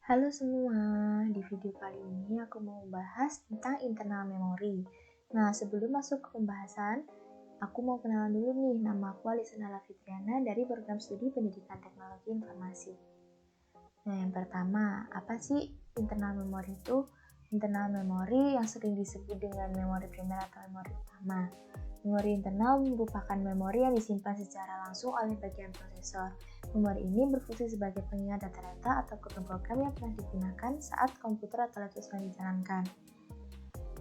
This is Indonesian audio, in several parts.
Halo semua, di video kali ini aku mau bahas tentang internal memory. Nah, sebelum masuk ke pembahasan, aku mau kenalan dulu nih, nama aku Alisana Fitriana dari Program Studi Pendidikan Teknologi Informasi. Nah, yang pertama, apa sih internal memory itu? Internal memory yang sering disebut dengan memori primer atau memori utama. Memori internal merupakan memori yang disimpan secara langsung oleh bagian prosesor. Memori ini berfungsi sebagai pengingat data-data atau kode program yang pernah digunakan saat komputer atau laptop sedang dijalankan.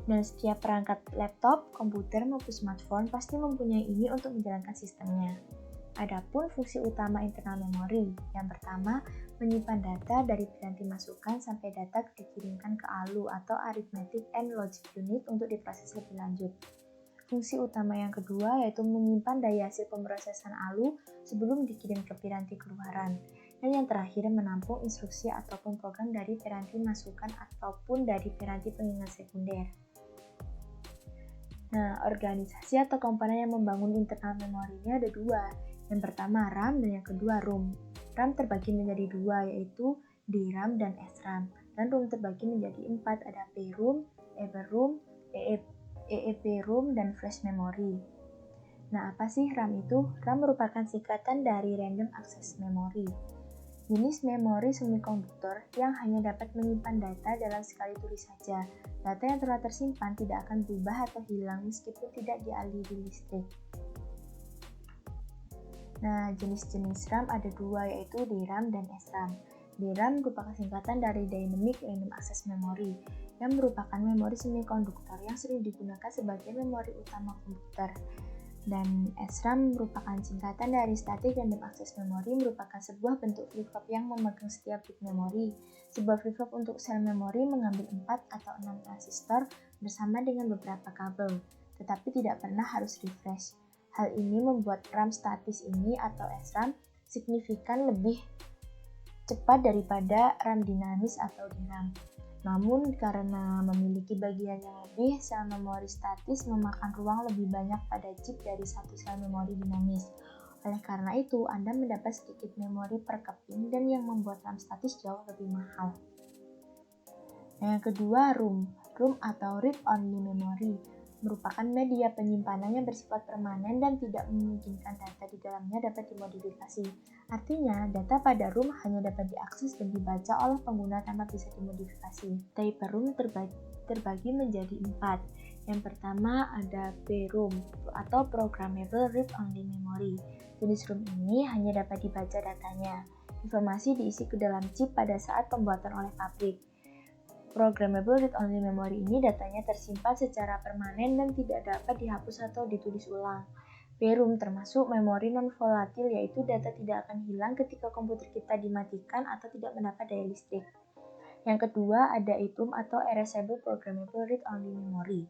Dan setiap perangkat laptop, komputer maupun smartphone pasti mempunyai ini untuk menjalankan sistemnya. Adapun fungsi utama internal memory, yang pertama, menyimpan data dari piranti masukan sampai data dikirimkan ke ALU atau Arithmetic and Logic Unit untuk diproses lebih lanjut. Fungsi utama yang kedua yaitu menyimpan daya hasil pemrosesan ALU sebelum dikirim ke piranti keluaran. Dan yang terakhir menampung instruksi ataupun program dari piranti masukan ataupun dari piranti pengingat sekunder. Nah, organisasi atau komponen yang membangun internal memorinya ada dua. Yang pertama RAM dan yang kedua ROM. RAM terbagi menjadi dua, yaitu DRAM dan SRAM. Dan ROM terbagi menjadi 4, ada PROM, EEPROM, EEPROM, dan flash memory. Nah, apa sih RAM itu? RAM merupakan singkatan dari Random Access Memory. Jenis memori semikonduktor yang hanya dapat menyimpan data dalam sekali tulis saja. Data yang telah tersimpan tidak akan berubah atau hilang meskipun tidak dialiri listrik. Nah, jenis-jenis RAM ada dua, yaitu DRAM dan SRAM. DRAM merupakan singkatan dari Dynamic Random Access Memory, yang merupakan memori semikonduktor yang sering digunakan sebagai memori utama komputer. Dan SRAM merupakan singkatan dari Static Random Access Memory, merupakan sebuah bentuk flip-flop yang memegang setiap bit memori. Sebuah flip-flop untuk sel memori mengambil 4 atau 6 transistor bersama dengan beberapa kabel, tetapi tidak pernah harus refresh. Hal ini membuat RAM statis ini atau SRAM signifikan lebih cepat daripada RAM dinamis atau DRAM. Namun, karena memiliki bagian yang lebih, sel memori statis memakan ruang lebih banyak pada chip dari satu sel memori dinamis. Oleh karena itu, Anda mendapat sedikit memori per keping dan yang membuat RAM statis jauh lebih mahal. Yang kedua, ROM. ROM atau Read Only Memory merupakan media penyimpanan yang bersifat permanen dan tidak memungkinkan data di dalamnya dapat dimodifikasi. Artinya, data pada ROM hanya dapat diakses dan dibaca oleh pengguna tanpa bisa dimodifikasi. Tipe ROM terbagi menjadi 4. Yang pertama ada PROM atau Programmable Read Only Memory. Jenis ROM ini hanya dapat dibaca datanya. Informasi diisi ke dalam chip pada saat pembuatan oleh pabrik. Programmable Read-Only Memory ini datanya tersimpan secara permanen dan tidak dapat dihapus atau ditulis ulang. PROM termasuk memori non-volatil, yaitu data tidak akan hilang ketika komputer kita dimatikan atau tidak mendapat daya listrik. Yang kedua ada EEPROM atau Erasable Programmable Read-Only Memory.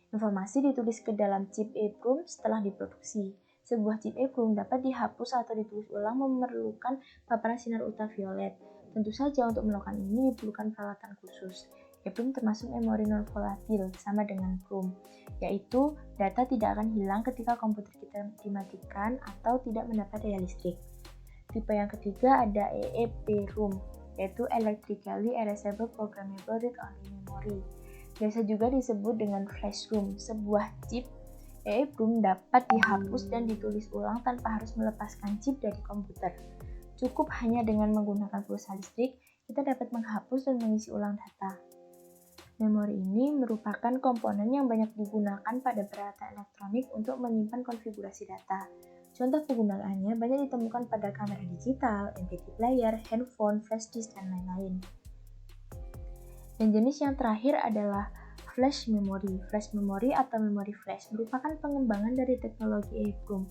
Informasi ditulis ke dalam chip EEPROM setelah diproduksi. Sebuah chip EEPROM dapat dihapus atau ditulis ulang memerlukan paparan sinar ultraviolet. Tentu saja untuk melakukan ini diperlukan peralatan khusus. EEPROM termasuk memori non-volatil, sama dengan PROM, yaitu data tidak akan hilang ketika komputer kita dimatikan atau tidak mendapat daya listrik. Tipe yang ketiga ada EEPROM, yaitu Electrically Erasable Programmable Read-Only Memory. Biasa juga disebut dengan flash ROM. Sebuah chip EEPROM dapat dihapus dan ditulis ulang tanpa harus melepaskan chip dari komputer. Cukup hanya dengan menggunakan pulsa listrik, kita dapat menghapus dan mengisi ulang data. Memori ini merupakan komponen yang banyak digunakan pada peralatan elektronik untuk menyimpan konfigurasi data. Contoh penggunaannya banyak ditemukan pada kamera digital, MP3 player, handphone, flash disk, dan lain-lain. Dan jenis yang terakhir adalah flash memory. Flash memory atau memori flash merupakan pengembangan dari teknologi EEPROM.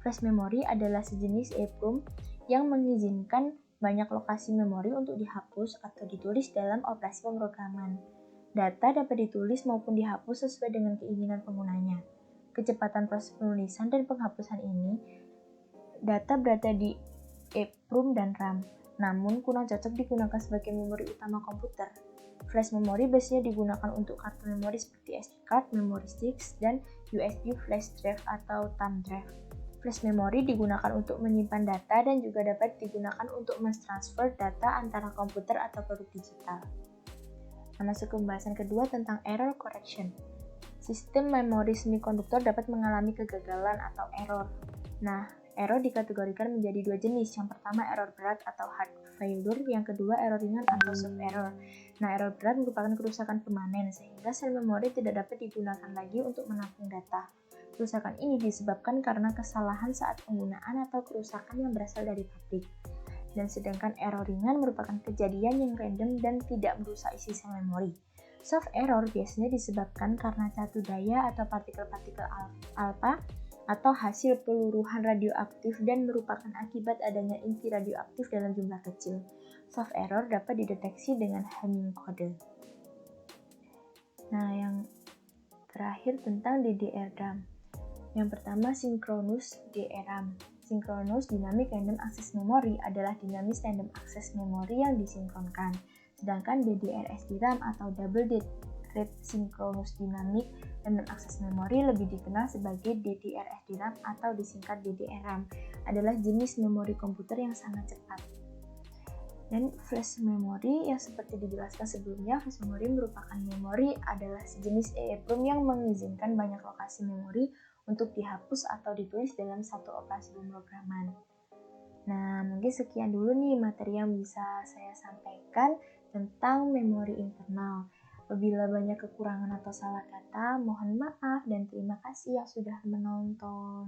Flash memory adalah sejenis EEPROM yang mengizinkan banyak lokasi memori untuk dihapus atau ditulis dalam operasi pemrograman. Data dapat ditulis maupun dihapus sesuai dengan keinginan penggunanya. Kecepatan proses penulisan dan penghapusan ini, data berada di EEPROM dan RAM, namun kurang cocok digunakan sebagai memori utama komputer. Flash memory biasanya digunakan untuk kartu memori seperti SD card, memory sticks, dan USB flash drive atau thumb drive. Flash memory digunakan untuk menyimpan data dan juga dapat digunakan untuk mentransfer data antara komputer atau produk digital. Nah, masuk ke pembahasan kedua tentang error correction. Sistem memori semikonduktor dapat mengalami kegagalan atau error. Nah, error dikategorikan menjadi dua jenis. Yang pertama error berat atau hard failure, yang kedua error ringan atau soft error. Nah, error berat merupakan kerusakan permanen sehingga sel memori tidak dapat digunakan lagi untuk menampung data. Kerusakan ini disebabkan karena kesalahan saat penggunaan atau kerusakan yang berasal dari pabrik. Dan sedangkan error ringan merupakan kejadian yang random dan tidak merusak isi sel memori. Soft error biasanya disebabkan karena catur daya atau partikel-partikel alfa atau hasil peluruhan radioaktif dan merupakan akibat adanya inti radioaktif dalam jumlah kecil. Soft error dapat dideteksi dengan Hamming code. Nah, yang terakhir tentang DDR-RAM. Yang pertama, Synchronous DRAM. Synchronous Dynamic Random Access Memory adalah dinamis random access memory yang disinkronkan. Sedangkan DDR-SDRAM atau Double Rate Synchronous Dynamic Random Access Memory lebih dikenal sebagai DDR-SDRAM atau disingkat DDR-RAM, adalah jenis memori komputer yang sangat cepat. Dan flash memory yang seperti dijelaskan sebelumnya, flash memory merupakan memori adalah sejenis EEPROM yang mengizinkan banyak lokasi memori untuk dihapus atau ditulis dalam satu operasi pemrograman. Nah, mungkin sekian dulu nih materi yang bisa saya sampaikan tentang memori internal. Apabila banyak kekurangan atau salah kata, mohon maaf dan terima kasih yang sudah menonton.